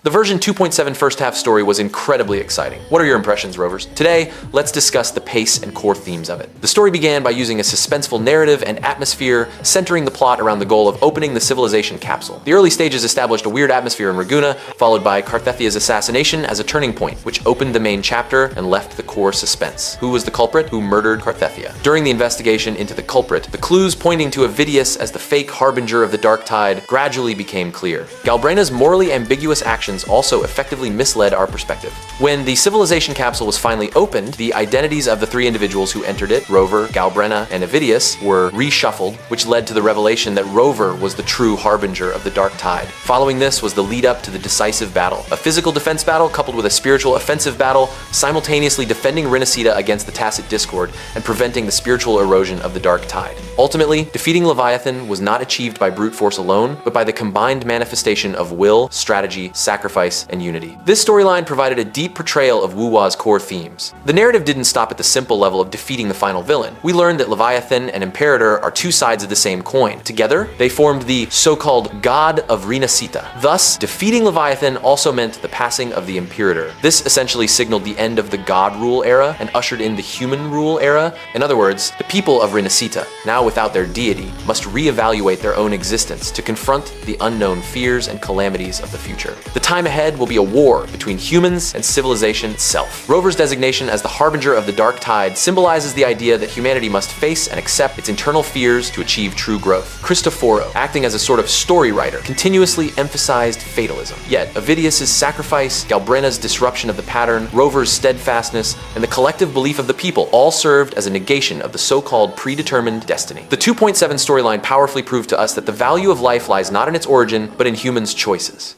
The version 2.7 first half story was incredibly exciting. What are your impressions, Rovers? Today, let's discuss the pace and core themes of it. The story began by using a suspenseful narrative and atmosphere, centering the plot around the goal of opening the civilization capsule. The early stages established a weird atmosphere in Raguna, followed by Cartethia's assassination as a turning point, which opened the main chapter and left the core suspense. Who was the culprit who murdered Cartethyia? During the investigation into the culprit, the clues pointing to Avidius as the fake harbinger of the dark tide gradually became clear. Galbrena's morally ambiguous actions also effectively misled our perspective. When the civilization capsule was finally opened, the identities of the three individuals who entered it, Rover, Galbrena, and Avidius, were reshuffled, which led to the revelation that Rover was the true harbinger of the dark tide. Following this was the lead up to the decisive battle, a physical defense battle coupled with a spiritual offensive battle, simultaneously defending Rinascita against the Tacit Discord and preventing the spiritual erosion of the dark tide. Ultimately, defeating Leviathan was not achieved by brute force alone, but by the combined manifestation of will, strategy, sacrifice, and unity. This storyline provided a deep portrayal of Wuwa's core themes. The narrative didn't stop at the simple level of defeating the final villain. We learned that Leviathan and Imperator are two sides of the same coin. Together, they formed the so-called God of Rinascita. Thus, defeating Leviathan also meant the passing of the Imperator. This essentially signaled the end of the God rule era and ushered in the human rule era. In other words, the people of Rinascita, now without their deity, must reevaluate their own existence to confront the unknown fears and calamities of the future. The time ahead will be a war between humans and civilization itself. Rover's designation as the harbinger of the dark tide symbolizes the idea that humanity must face and accept its internal fears to achieve true growth. Cristoforo, acting as a sort of story writer, continuously emphasized fatalism. Yet, Avidius' sacrifice, Galbrena's disruption of the pattern, Rover's steadfastness, and the collective belief of the people all served as a negation of the so-called predetermined destiny. The 2.7 storyline powerfully proved to us that the value of life lies not in its origin, but in humans' choices.